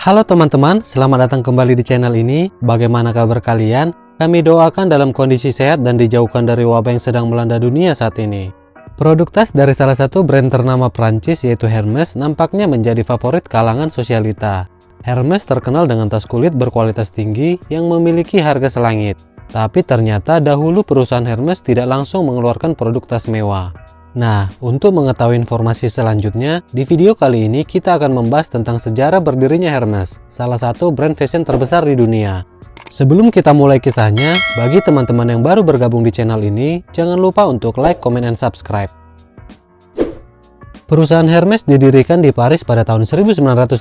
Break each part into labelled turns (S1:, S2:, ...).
S1: Halo teman-teman, selamat datang kembali di channel ini. Bagaimana kabar kalian? Kami doakan dalam kondisi sehat dan dijauhkan dari wabah yang sedang melanda dunia saat ini. Produk tas dari salah satu brand ternama Prancis yaitu Hermes nampaknya menjadi favorit kalangan sosialita. Hermes terkenal dengan tas kulit berkualitas tinggi yang memiliki harga selangit. Tapi ternyata dahulu perusahaan Hermes tidak langsung mengeluarkan produk tas mewah. Nah, untuk mengetahui informasi selanjutnya, di video kali ini kita akan membahas tentang sejarah berdirinya Hermes, salah satu brand fashion terbesar di dunia. Sebelum kita mulai kisahnya, bagi teman-teman yang baru bergabung di channel ini, jangan lupa untuk like, comment, and subscribe. Perusahaan Hermes didirikan di Paris pada tahun 1937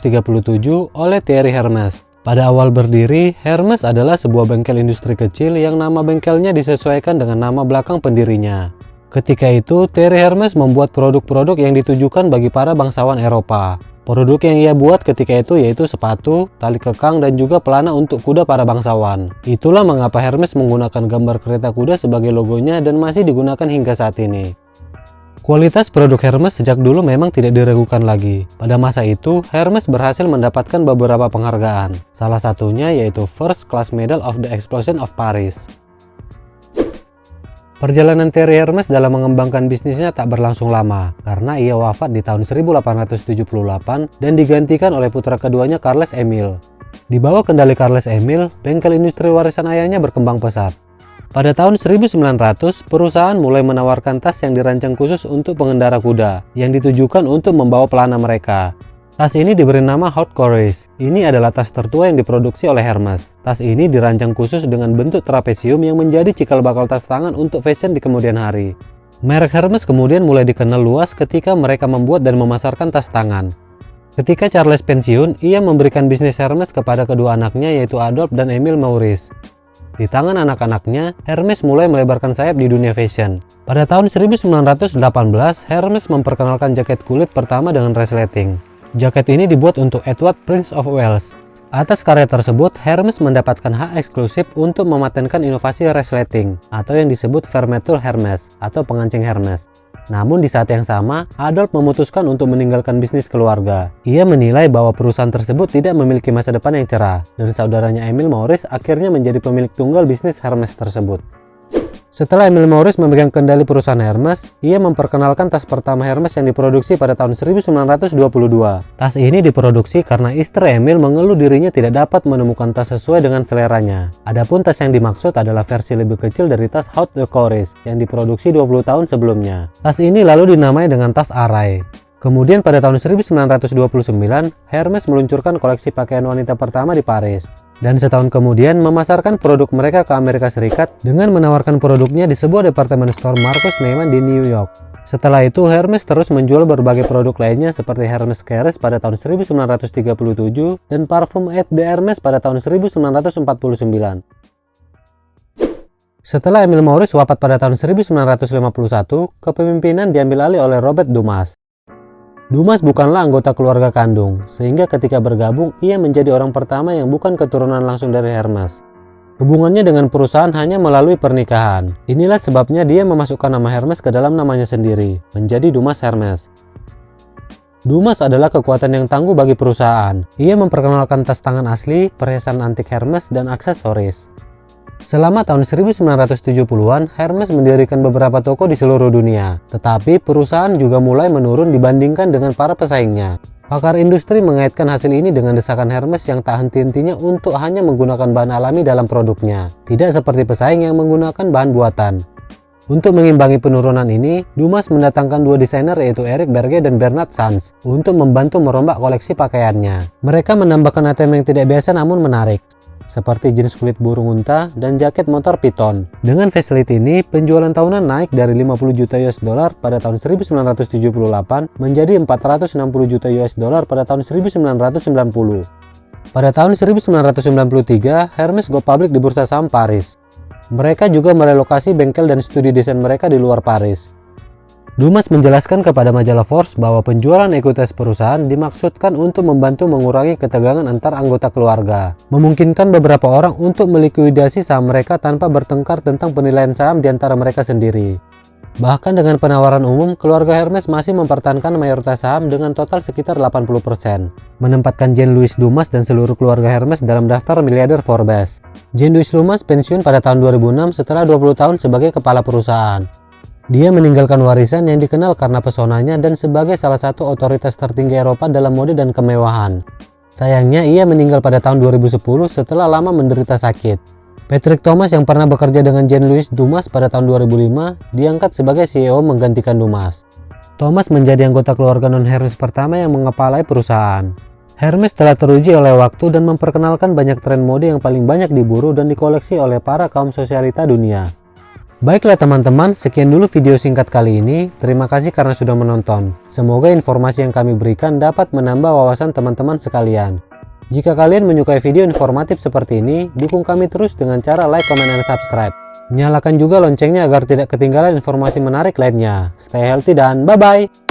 S1: oleh Thierry Hermes. Pada awal berdiri, Hermes adalah sebuah bengkel industri kecil yang nama bengkelnya disesuaikan dengan nama belakang pendirinya. Ketika itu, Thierry Hermes membuat produk-produk yang ditujukan bagi para bangsawan Eropa. Produk yang ia buat ketika itu yaitu sepatu, tali kekang, dan juga pelana untuk kuda para bangsawan. Itulah mengapa Hermes menggunakan gambar kereta kuda sebagai logonya dan masih digunakan hingga saat ini. Kualitas produk Hermes sejak dulu memang tidak diragukan lagi. Pada masa itu, Hermes berhasil mendapatkan beberapa penghargaan. Salah satunya yaitu First Class Medal of the Explosion of Paris. Perjalanan Thierry Hermes dalam mengembangkan bisnisnya tak berlangsung lama, karena ia wafat di tahun 1878 dan digantikan oleh putra keduanya Carles Emile. Di bawah kendali Carles Emile, bengkel industri warisan ayahnya berkembang pesat. Pada tahun 1900, perusahaan mulai menawarkan tas yang dirancang khusus untuk pengendara kuda, yang ditujukan untuk membawa pelana mereka. Tas ini diberi nama Haute Courage. Ini adalah tas tertua yang diproduksi oleh Hermes. Tas ini dirancang khusus dengan bentuk trapesium yang menjadi cikal bakal tas tangan untuk fashion di kemudian hari. Merek Hermes kemudian mulai dikenal luas ketika mereka membuat dan memasarkan tas tangan. Ketika Charles pensiun, ia memberikan bisnis Hermes kepada kedua anaknya yaitu Adolphe dan Emile Maurice. Di tangan anak-anaknya, Hermes mulai melebarkan sayap di dunia fashion. Pada tahun 1918, Hermes memperkenalkan jaket kulit pertama dengan resleting. Jaket ini dibuat untuk Edward Prince of Wales. Atas karya tersebut, Hermes mendapatkan hak eksklusif untuk mematenkan inovasi resleting atau yang disebut fermeture Hermes atau pengancing Hermes. Namun di saat yang sama, Adolphe memutuskan untuk meninggalkan bisnis keluarga. Ia menilai bahwa perusahaan tersebut tidak memiliki masa depan yang cerah, dan saudaranya Emile Maurice akhirnya menjadi pemilik tunggal bisnis Hermes tersebut. Setelah Emile Maurice memegang kendali perusahaan Hermes, ia memperkenalkan tas pertama Hermes yang diproduksi pada tahun 1922. Tas ini diproduksi karena istri Emile mengeluh dirinya tidak dapat menemukan tas sesuai dengan seleranya. Adapun tas yang dimaksud adalah versi lebih kecil dari tas Haute Courage yang diproduksi 20 tahun sebelumnya. Tas ini lalu dinamai dengan tas Arai. Kemudian pada tahun 1929, Hermes meluncurkan koleksi pakaian wanita pertama di Paris. Dan setahun kemudian memasarkan produk mereka ke Amerika Serikat dengan menawarkan produknya di sebuah departemen store Marcus Neiman di New York. Setelah itu, Hermes terus menjual berbagai produk lainnya seperti Hermes Cares pada tahun 1937 dan Parfum Eau de Hermes pada tahun 1949. Setelah Emile Maurice wafat pada tahun 1951, kepemimpinan diambil alih oleh Robert Dumas. Dumas bukanlah anggota keluarga kandung, sehingga ketika bergabung, ia menjadi orang pertama yang bukan keturunan langsung dari Hermes. Hubungannya dengan perusahaan hanya melalui pernikahan. Inilah sebabnya dia memasukkan nama Hermes ke dalam namanya sendiri, menjadi Dumas Hermes. Dumas adalah kekuatan yang tangguh bagi perusahaan. Ia memperkenalkan tas tangan asli, perhiasan antik Hermes, dan aksesoris. Selama tahun 1970-an, Hermes mendirikan beberapa toko di seluruh dunia. Tetapi perusahaan juga mulai menurun dibandingkan dengan para pesaingnya. Pakar industri mengaitkan hasil ini dengan desakan Hermes yang tak henti-hentinya untuk hanya menggunakan bahan alami dalam produknya. Tidak seperti pesaing yang menggunakan bahan buatan. Untuk mengimbangi penurunan ini, Dumas mendatangkan dua desainer yaitu Eric Berger dan Bernard Sanz untuk membantu merombak koleksi pakaiannya. Mereka menambahkan item yang tidak biasa namun menarik, seperti jenis kulit burung unta dan jaket motor Python. Dengan facelift ini, penjualan tahunan naik dari 50 juta US dollar pada tahun 1978 menjadi 460 juta US dollar pada tahun 1990. Pada tahun 1993, Hermes go public di bursa saham Paris. Mereka juga merelokasi bengkel dan studi desain mereka di luar Paris. Dumas menjelaskan kepada majalah Forbes bahwa penjualan ekuitas perusahaan dimaksudkan untuk membantu mengurangi ketegangan antar anggota keluarga, memungkinkan beberapa orang untuk melikuidasi saham mereka tanpa bertengkar tentang penilaian saham di antara mereka sendiri. Bahkan dengan penawaran umum, keluarga Hermes masih mempertahankan mayoritas saham dengan total sekitar 80%, menempatkan Jean-Louis Dumas dan seluruh keluarga Hermes dalam daftar miliarder Forbes. Jean-Louis Dumas pensiun pada tahun 2006 setelah 20 tahun sebagai kepala perusahaan. Dia meninggalkan warisan yang dikenal karena pesonanya dan sebagai salah satu otoritas tertinggi Eropa dalam mode dan kemewahan. Sayangnya, ia meninggal pada tahun 2010 setelah lama menderita sakit. Patrick Thomas yang pernah bekerja dengan Jean-Louis Dumas pada tahun 2005 diangkat sebagai CEO menggantikan Dumas. Thomas menjadi anggota keluarga non-Hermes pertama yang mengepalai perusahaan. Hermes telah teruji oleh waktu dan memperkenalkan banyak tren mode yang paling banyak diburu dan dikoleksi oleh para kaum sosialita dunia. Baiklah teman-teman, sekian dulu video singkat kali ini. Terima kasih karena sudah menonton. Semoga informasi yang kami berikan dapat menambah wawasan teman-teman sekalian. Jika kalian menyukai video informatif seperti ini, dukung kami terus dengan cara like, comment, dan subscribe. Nyalakan juga loncengnya agar tidak ketinggalan informasi menarik lainnya. Stay healthy dan bye-bye!